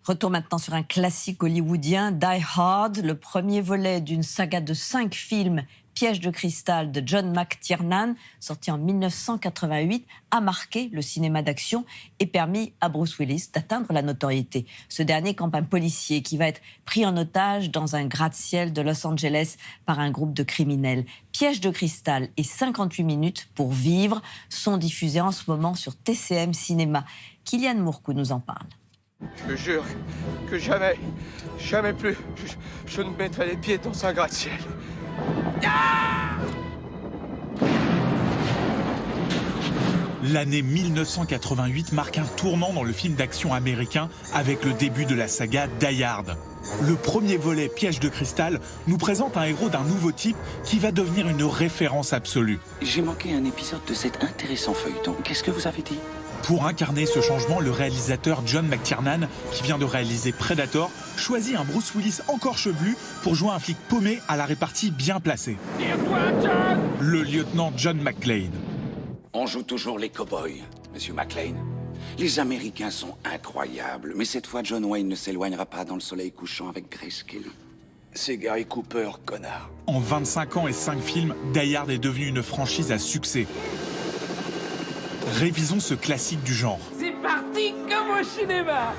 Retour maintenant sur un classique hollywoodien, Die Hard, le premier volet d'une saga de 5 films, Piège de cristal de John McTiernan, sorti en 1988, a marqué le cinéma d'action et permis à Bruce Willis d'atteindre la notoriété. Ce dernier campe un policier qui va être pris en otage dans un gratte-ciel de Los Angeles par un groupe de criminels. Piège de cristal et 58 minutes pour vivre sont diffusés en ce moment sur TCM Cinéma. Kylian Mourcou nous en parle. Je jure que jamais plus, je ne mettrai les pieds dans un gratte-ciel. L'année 1988 marque un tournant dans le film d'action américain avec le début de la saga Die Hard. Le premier volet, Piège de cristal, nous présente un héros d'un nouveau type qui va devenir une référence absolue. J'ai manqué un épisode de cet intéressant feuilleton. Qu'est-ce que vous avez dit ? Pour incarner ce changement, le réalisateur John McTiernan, qui vient de réaliser Predator, choisit un Bruce Willis encore chevelu pour jouer un flic paumé à la répartie bien placée. Le lieutenant John McClane. On joue toujours les cow-boys, monsieur McClane. Les Américains sont incroyables, mais cette fois, John Wayne ne s'éloignera pas dans le soleil couchant avec Grayskull. C'est Gary Cooper, connard. En 25 ans et 5 films, Die Hard est devenu une franchise à succès. Révisons ce classique du genre. C'est parti comme au cinéma.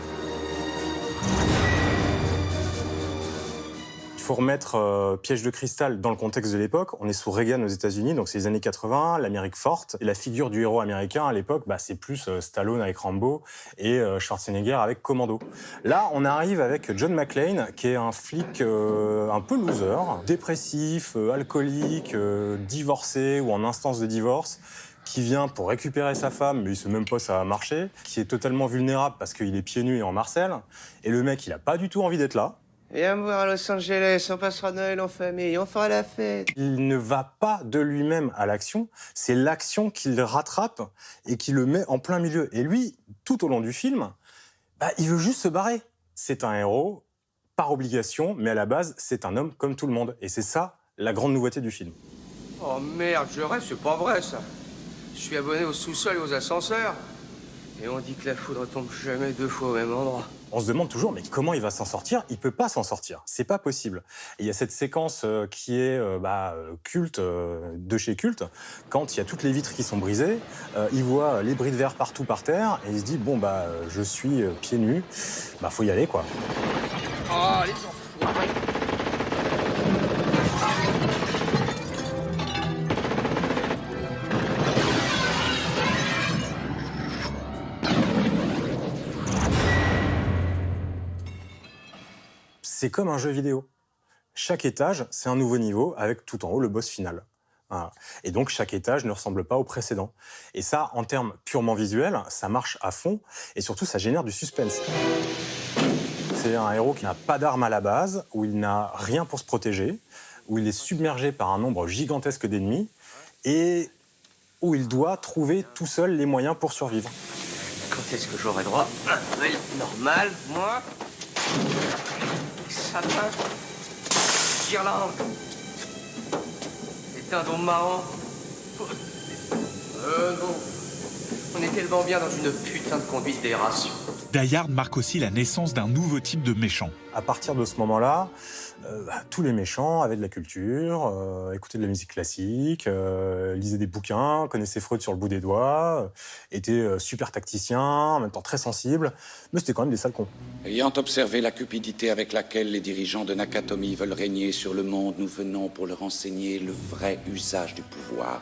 Il faut remettre Piège de cristal dans le contexte de l'époque. On est sous Reagan aux États-Unis, donc c'est les années 80, l'Amérique forte. Et la figure du héros américain à l'époque, c'est plus Stallone avec Rambo et Schwarzenegger avec Commando. Là, on arrive avec John McClane, qui est un flic un peu loser, dépressif, alcoolique, divorcé ou en instance de divorce, qui vient pour récupérer sa femme, mais il sait même pas si ça va marcher, qui est totalement vulnérable parce qu'il est pieds nus et en Marcel. Et le mec, il a pas du tout envie d'être là. Viens me voir à Los Angeles, on passera Noël en famille, on fera la fête. Il ne va pas de lui-même à l'action, c'est l'action qui le rattrape et qui le met en plein milieu. Et lui, tout au long du film, il veut juste se barrer. C'est un héros, par obligation, mais à la base, c'est un homme comme tout le monde. Et c'est ça, la grande nouveauté du film. Oh merde, je rêve, c'est pas vrai ça. Je suis abonné au sous-sol et aux ascenseurs. Et on dit que la foudre tombe jamais 2 fois au même endroit. On se demande toujours, mais comment il va s'en sortir ? Il peut pas s'en sortir, c'est pas possible. Et il y a cette séquence qui est culte, de chez culte, quand il y a toutes les vitres qui sont brisées, il voit les bris de verre partout par terre, et il se dit, je suis pieds nus, faut y aller, quoi. Oh, les enfoirés! C'est comme un jeu vidéo. Chaque étage, c'est un nouveau niveau avec tout en haut le boss final. Voilà. Et donc chaque étage ne ressemble pas au précédent. Et ça, en termes purement visuels, ça marche à fond et surtout ça génère du suspense. C'est un héros qui n'a pas d'arme à la base, où il n'a rien pour se protéger, où il est submergé par un nombre gigantesque d'ennemis et où il doit trouver tout seul les moyens pour survivre. Quand est-ce que j'aurai droit à un Noël normal, moi? Sapin, guirlande, et dindons marrants. Non. On est tellement bien dans une putain de conduite d'aération. Die Hard marque aussi la naissance d'un nouveau type de méchant. À partir de ce moment-là, tous les méchants avaient de la culture, écoutaient de la musique classique, lisaient des bouquins, connaissaient Freud sur le bout des doigts, étaient super tacticiens, en même temps très sensibles, mais c'était quand même des sales cons. Ayant observé la cupidité avec laquelle les dirigeants de Nakatomi veulent régner sur le monde, nous venons pour leur enseigner le vrai usage du pouvoir.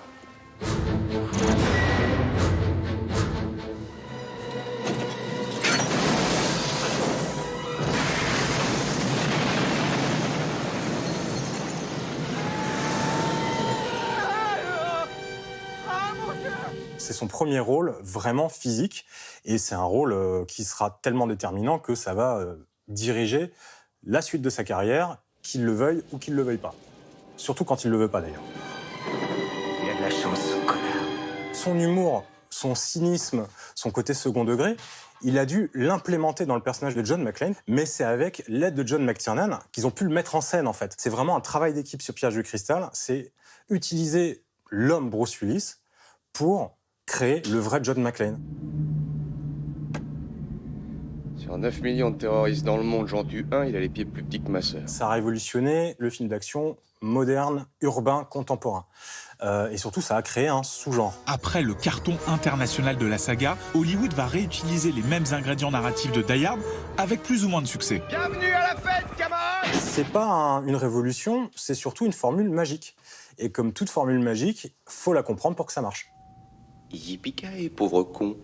C'est son premier rôle vraiment physique et c'est un rôle qui sera tellement déterminant que ça va diriger la suite de sa carrière, qu'il le veuille ou qu'il le veuille pas. Surtout quand il le veut pas d'ailleurs. Il y a de la chance, ce connard. Son humour, son cynisme, son côté second degré, il a dû l'implémenter dans le personnage de John McClane, mais c'est avec l'aide de John McTiernan qu'ils ont pu le mettre en scène en fait. C'est vraiment un travail d'équipe sur Piège de cristal, c'est utiliser l'homme Bruce Willis pour créer le vrai John McClane. Sur 9 millions de terroristes dans le monde, j'en tue un, il a les pieds plus petits que ma sœur. Ça a révolutionné le film d'action moderne, urbain, contemporain. Et surtout, ça a créé un sous-genre. Après le carton international de la saga, Hollywood va réutiliser les mêmes ingrédients narratifs de Die Hard avec plus ou moins de succès. Bienvenue à la fête, camarades! C'est pas une révolution, c'est surtout une formule magique. Et comme toute formule magique, faut la comprendre pour que ça marche. Yippee-ki-yay, pauvre con.